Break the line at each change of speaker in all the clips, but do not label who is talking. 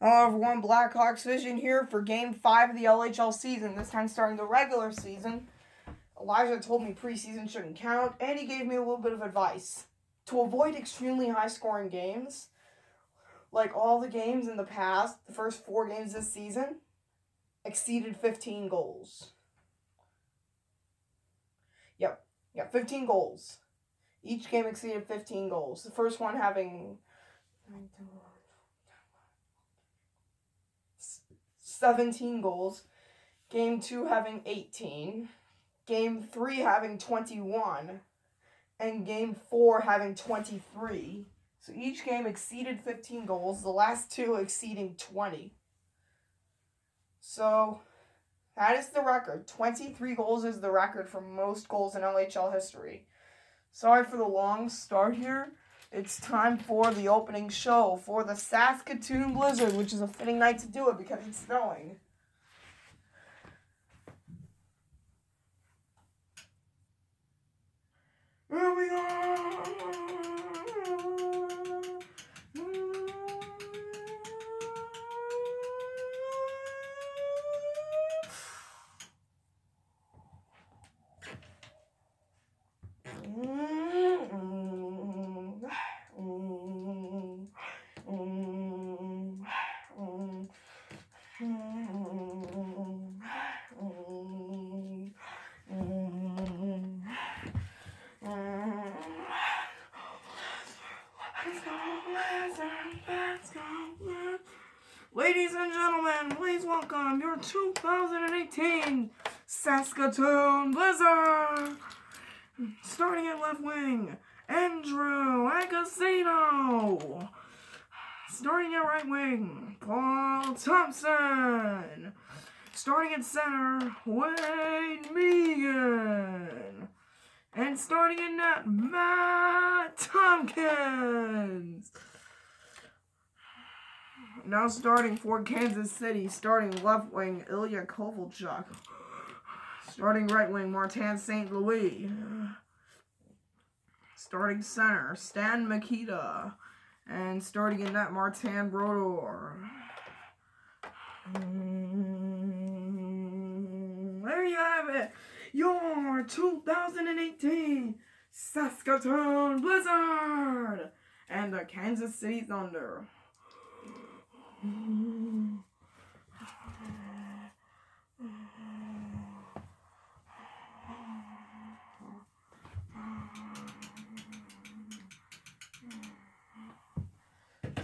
Hello everyone, Blackhawks Vision here for Game 5 of the LHL season, this time starting the regular season. Elijah told me preseason shouldn't count, and he gave me a little bit of advice. To avoid extremely high-scoring games, like all the games in the past, the first 4 games this season, exceeded 15 goals. Yep, 15 goals. Each game exceeded 15 goals. The first one having 17 goals, Game 2 having 18, Game 3 having 21, and Game 4 having 23. So each game exceeded 15 goals, the last 2 exceeding 20. So that is the record. 23 goals is the record for most goals in LHL history. Sorry for the long start here. It's time for the opening show for the Saskatoon Blizzard, which is a fitting night to do it because it's snowing. Here we are! Ladies and gentlemen, please welcome your 2018 Saskatoon Blizzard. Starting at left wing, Andrew Agozzino. Starting at right wing, Paul Thompson. Starting at center, Wayne Megan. And starting in net, Matt Tompkins. Now starting for Kansas City, starting left wing, Ilya Kovalchuk. Starting right wing, Martin St. Louis. Starting center, Stan Mikita. And starting in net, Martin Brodeur. There you have it. Your 2018 Saskatoon Blizzard and the Kansas City Thunder.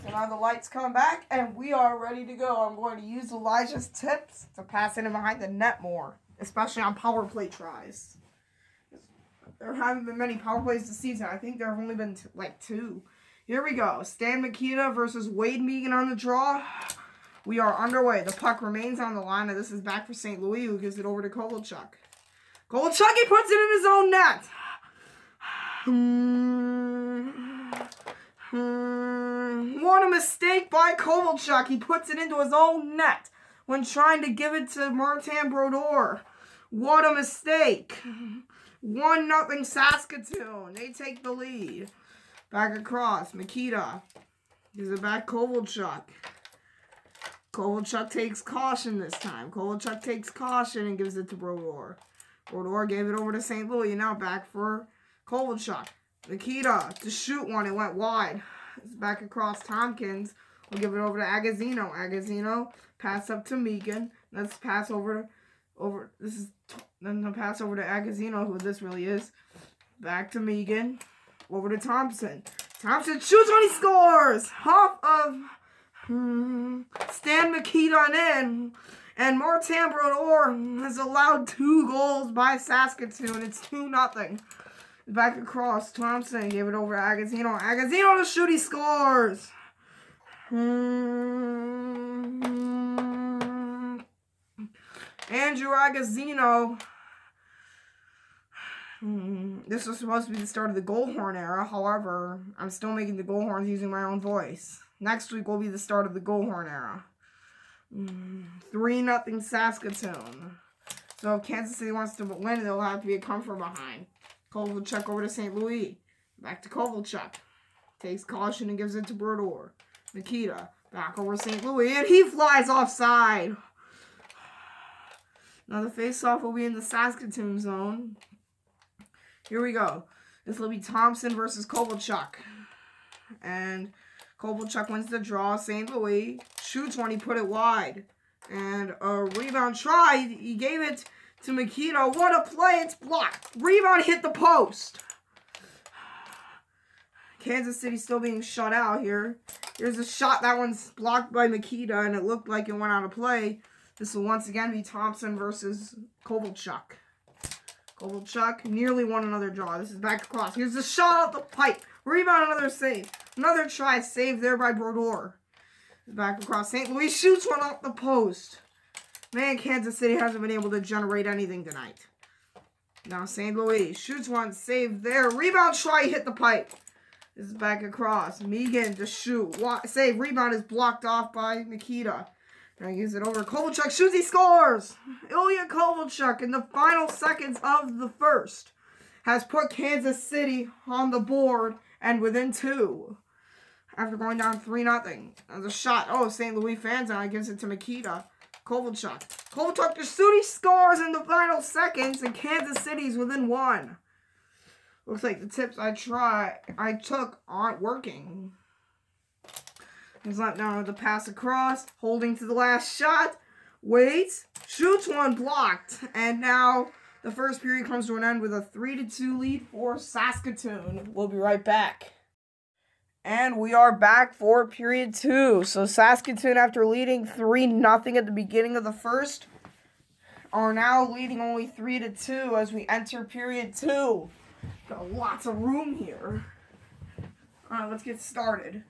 So now the lights come back and we are ready to go. I'm going to use Elijah's tips to pass it in behind the net more, especially on power play tries. There haven't been many power plays this season. I think there have only been like 2. Here we go. Stan Mikita versus Wade Megan on the draw. We are underway. The puck remains on the line, and this is back for St. Louis, who gives it over to Kovalchuk. Kovalchuk, he puts it in his own net. What a mistake by Kovalchuk. He puts it into his own net when trying to give it to Martin Brodeur. What a mistake. 1-0 Saskatoon. They take the lead. Back across. Mikita gives it back Kovalchuk. Kovalchuk takes caution this time. Kovalchuk takes caution and gives it to Brodeur. Brodeur gave it over to St. Louis. Now back for Kovalchuk. Mikita to shoot one. It went wide. It's back across Tompkins. We'll give it over to Agozzino. Agozzino pass up to Megan. Let's pass over. Then the pass over to Agozzino, who this really is. Back to Megan. Over to Thompson. Thompson shoots when he scores! Off of Stan Mikita in. And Martin Brodeur has allowed 2 goals by Saskatoon. It's 2-0. Back across. Thompson gave it over to Agozzino. Agozzino to shoot. He scores! Andrew Agozzino. This was supposed to be the start of the goal horn era. However, I'm still making the goal horns using my own voice. Next week will be the start of the goal horn era. 3-0 Saskatoon. So if Kansas City wants to win, they'll have to be a come from behind. Kovalchuk over to St. Louis. Back to Kovalchuk. Takes caution and gives it to Brodeur. Mikita Back over St. Louis, and he flies offside. Now the face-off will be in the Saskatoon zone. Here we go. This will be Thompson versus Kovalchuk. And Kovalchuk wins the draw. St. Louis shoots one. He put it wide. And a rebound try. He gave it to Mikita. What a play. It's blocked. Rebound hit the post. Kansas City still being shut out here. Here's a shot. That one's blocked by Mikita, and it looked like it went out of play. This will once again be Thompson versus Kovalchuk. Kovalchuk nearly won another draw. This is back across. Here's the shot out the pipe. Rebound, another save. Another try. Saved there by Brodeur. Back across. St. Louis shoots one off the post. Man, Kansas City hasn't been able to generate anything tonight. Now St. Louis shoots one. Saved there. Rebound try. Hit the pipe. This is back across. Megan to shoot. Save. Rebound is blocked off by Nikita. Now he gives it over. Kovalchuk shoots. He scores. Ilya Kovalchuk in the final seconds of the first has put Kansas City on the board and within 2. After going down 3-0. There's a shot. Oh, St. Louis fans now. He gives it to Mikita. Kovalchuk. Kovalchuk to shoot. He scores in the final seconds, and Kansas City's within 1. Looks like the tips I took aren't working. He's let down with the pass across, holding to the last shot, waits, shoots one, blocked, and now the first period comes to an end with a 3-2 lead for Saskatoon. We'll be right back. And we are back for period 2. So Saskatoon, after leading 3-0 at the beginning of the first, are now leading only 3-2 as we enter period 2. Got lots of room here. Alright, let's get started.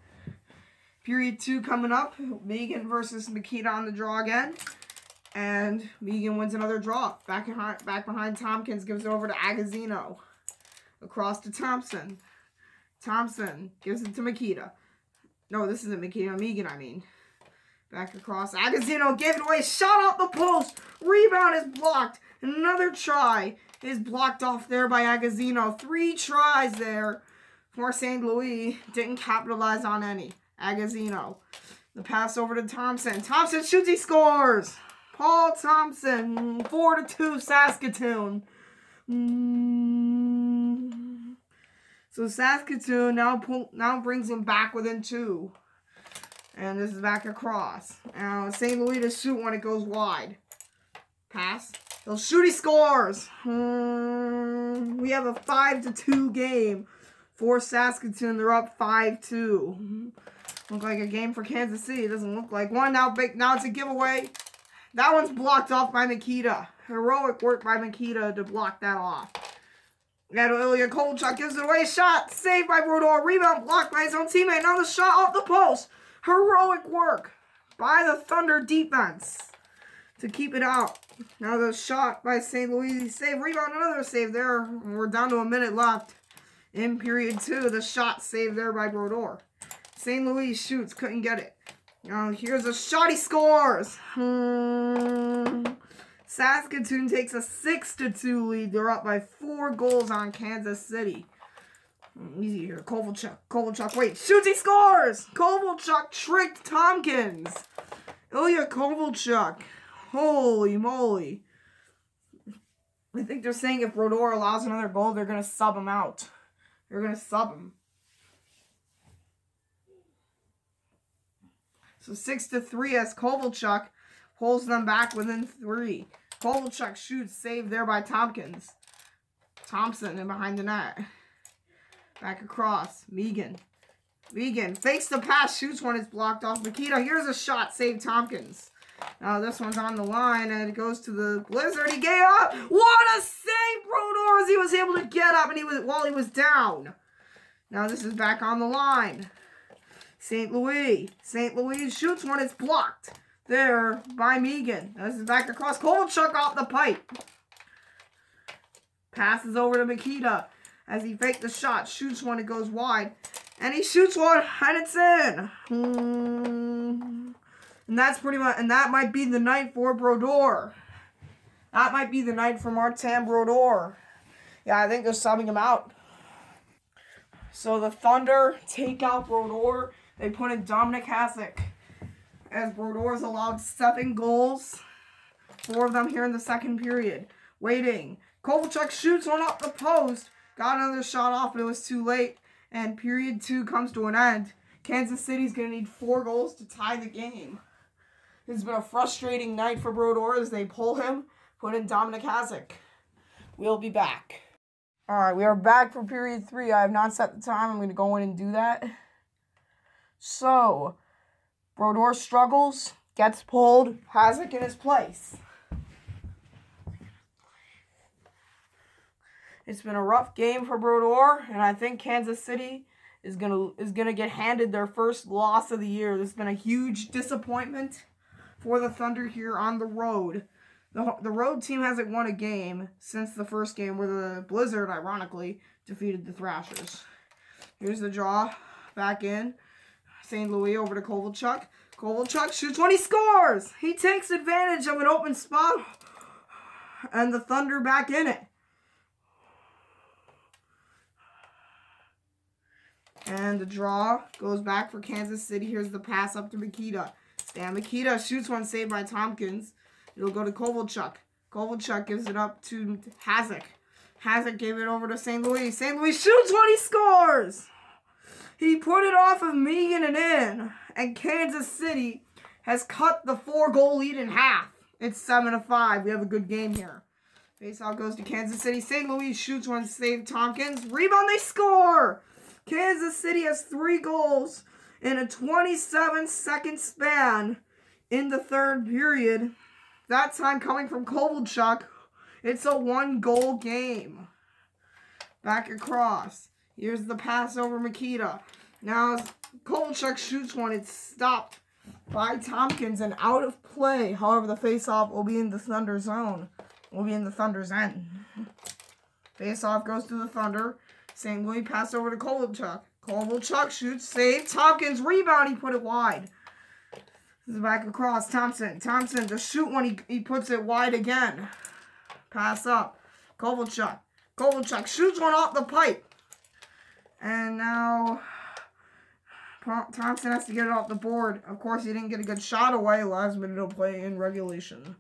Period 2 coming up. Megan versus Mikita on the draw again. And Megan wins another draw. Back behind Tompkins, gives it over to Agazino. Across to Thompson. Thompson gives it to Mikita. No, this isn't Mikita. Megan, I mean. Back across. Agazino gave it away. Shot off the post. Rebound is blocked. Another try is blocked off there by Agazino. 3 tries there for St. Louis. Didn't capitalize on any. Agazino. The pass over to Thompson. Thompson shoots. He scores. Paul Thompson. 4-2 Saskatoon. So Saskatoon now brings him back within 2. And this is back across. Now St. Louis to shoot when it goes wide. Pass. He'll shoot. He scores. We have a 5-2 game for Saskatoon. They're up 5-2. Look like a game for Kansas City. It doesn't look like one. Now it's a giveaway. That one's blocked off by Mikita. Heroic work by Mikita to block that off. Now Ilya Kovalchuk gives it away. Shot saved by Brodeur. Rebound blocked by his own teammate. Now the shot off the post. Heroic work by the Thunder defense to keep it out. Now the shot by St. Louis. Save. Rebound. Another save there. We're down to a minute left in period 2. The shot saved there by Brodeur. St. Louis shoots. Couldn't get it. Now here's a shot. He scores. Saskatoon takes a 6-2 lead. They're up by 4 goals on Kansas City. Easy here. Kovalchuk. Wait. Shoots. He scores. Kovalchuk tricked Tompkins. Ilya Kovalchuk. Holy moly. I think they're saying if Brodeur allows another goal, they're going to sub him out. They're going to sub him. So 6-3 as Kovalchuk pulls them back within 3. Kovalchuk shoots, saved there by Tompkins. Thompson in behind the net. Back across. Megan fakes the pass, shoots one, it's blocked off. Mikita, here's a shot, saved Tompkins. Now this one's on the line, and it goes to the Blizzard. He gave up. What a save, Brodeur, as he was able to get up while he was down. Now this is back on the line. St. Louis shoots one, it's blocked there by Megan. This is back across. Kovalchuk off the pipe. Passes over to Mikita as he faked the shot. Shoots one, it goes wide. And he shoots one, and it's in. And that's pretty much, and that might be the night for Brodeur. That might be the night for Martin Brodeur. Yeah, I think they're subbing him out. So the Thunder take out Brodeur. They put in Dominic Hasek as Brodor's allowed 7 goals. 4 of them here in the second period. Waiting. Kovalchuk shoots one up the post. Got another shot off, but it was too late. And period 2 comes to an end. Kansas City's going to need 4 goals to tie the game. It's been a frustrating night for Brodor as they pull him, put in Dominic Hasek. We'll be back. Alright, we are back for period 3. I have not set the time. I'm going to go in and do that. So, Brodor struggles, gets pulled, Hasek in his place. It's been a rough game for Brodor, and I think Kansas City is gonna get handed their first loss of the year. This has been a huge disappointment for the Thunder here on the road. The road team hasn't won a game since the first game where the Blizzard, ironically, defeated the Thrashers. Here's the draw. Back in. St. Louis over to Kovalchuk. Kovalchuk shoots when he scores! He takes advantage of an open spot. And the Thunder back in it. And the draw goes back for Kansas City. Here's the pass up to Mikita. Stan Mikita shoots one saved by Tompkins. It'll go to Kovalchuk. Kovalchuk gives it up to Hasek. Hasek gave it over to St. Louis. St. Louis shoots when he scores! He put it off of Megan and in. And Kansas City has cut the 4-goal lead in half. It's 7-5. We have a good game here. Faceoff goes to Kansas City. St. Louis shoots one saved Tompkins. Rebound, they score! Kansas City has 3 goals in a 27-second span in the third period. That time coming from Kovalchuk. It's a 1-goal game. Back across. Here's the pass over Mikita. Now Kovalchuk shoots one. It's stopped by Tompkins and out of play. However, the faceoff will be in the Thunder zone. Will be in the Thunder's end. Faceoff goes to the Thunder. St. Louis pass over to Kovalchuk. Kovalchuk shoots, save. Tompkins rebound. He put it wide. This is back across. Thompson to shoot when he puts it wide again. Pass up. Kovalchuk. Kovalchuk shoots one off the pipe. And now Thompson has to get it off the board. Of course, he didn't get a good shot away. Last minute of play in regulation.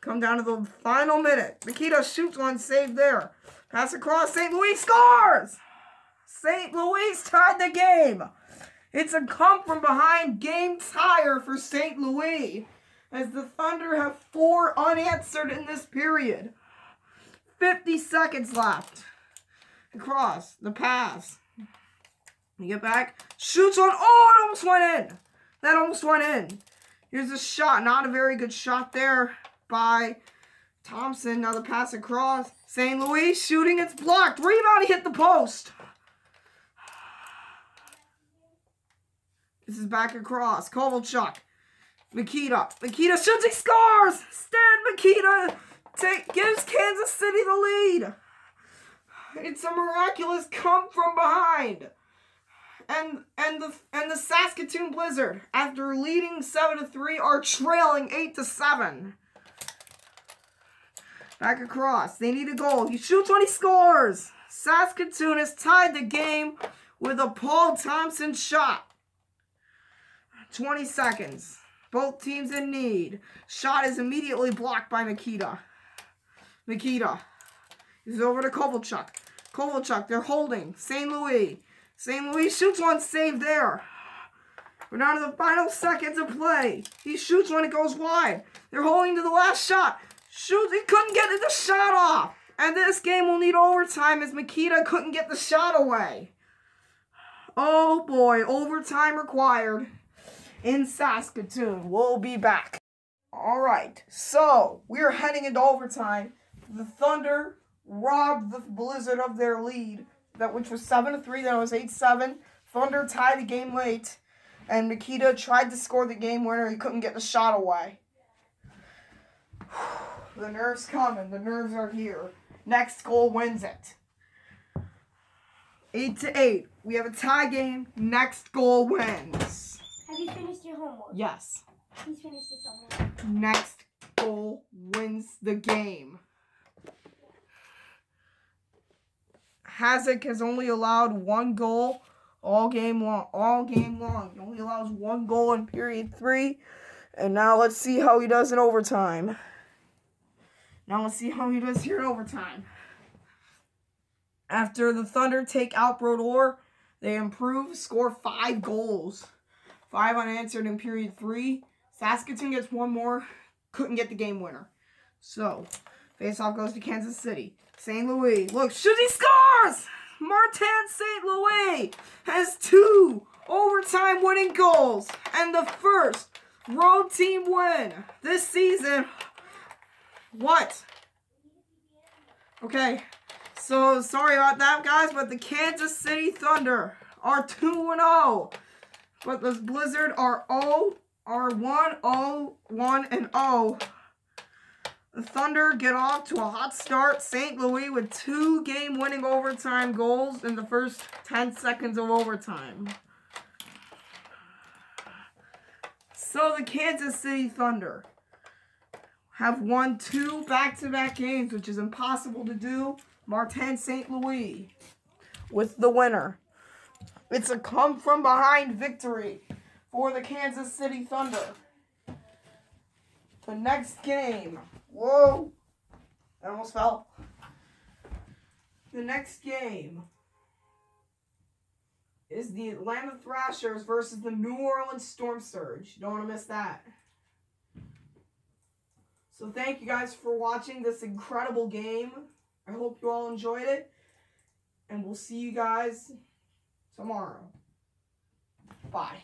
Come down to the final minute. Mikita shoots one, saved there. Pass across. St. Louis scores! St. Louis tied the game. It's a come-from-behind game tire for St. Louis, as the Thunder have 4 unanswered in this period. 50 seconds left. Across. The pass. You get back. Shoots one. Oh, it almost went in. That almost went in. Here's a shot. Not a very good shot there by Thompson. Now the pass across. St. Louis shooting. It's blocked. Rebound. He hit the post. This is back across. Kovalchuk. Mikita. Mikita shoots. He scores. Stan Mikita gives Kansas City the lead. It's a miraculous come from behind. And the Saskatoon Blizzard, after leading 7-3, are trailing 8-7. Back across. They need a goal. He shoots when he scores. Saskatoon has tied the game with a Paul Thompson shot. 20 seconds. Both teams in need. Shot is immediately blocked by Mikita. Mikita is over to Kovalchuk. Kovalchuk, they're holding. St. Louis. St. Louis shoots one, save there. We're down to the final seconds of play. He shoots when it goes wide. They're holding to the last shot. Shoots, he couldn't get the shot off. And this game will need overtime as Mikita couldn't get the shot away. Oh boy, overtime required in Saskatoon. We'll be back. Alright, so we're heading into overtime. The Thunder robbed the Blizzard of their lead, which was 7-3, then it was 8-7. Thunder tied the game late, and Mikita tried to score the game winner. He couldn't get the shot away. The nerves coming. The nerves are here. Next goal wins it. 8-8. We have a tie game. Next goal wins.
Have you finished your homework?
Yes.
He's finished his homework.
Next goal wins the game. Hasek has only allowed 1 goal all game long. All game long. He only allows 1 goal in period 3. And now let's see how he does in overtime. Now let's see how he does here in overtime. After the Thunder take out Brodeur, they improve, score 5 goals. 5 unanswered in period 3. Saskatoon gets 1 more. Couldn't get the game winner. So, face-off goes to Kansas City. St. Louis. Look, he scores! Martin St. Louis has 2 overtime winning goals. And the first road team win this season. What? Okay. So, sorry about that, guys, but the Kansas City Thunder are 2-0. But the Blizzard are 1-0. The Thunder get off to a hot start. St. Louis with 2 game-winning overtime goals in the first 10 seconds of overtime. So, the Kansas City Thunder have won 2 back-to-back games, which is impossible to do. Martin St. Louis with the winner. It's a come-from-behind victory for the Kansas City Thunder. The next game. Whoa. I almost fell. The next game is the Atlanta Thrashers versus the New Orleans Storm Surge. Don't want to miss that. So thank you guys for watching this incredible game. I hope you all enjoyed it. And we'll see you guys tomorrow. Bye.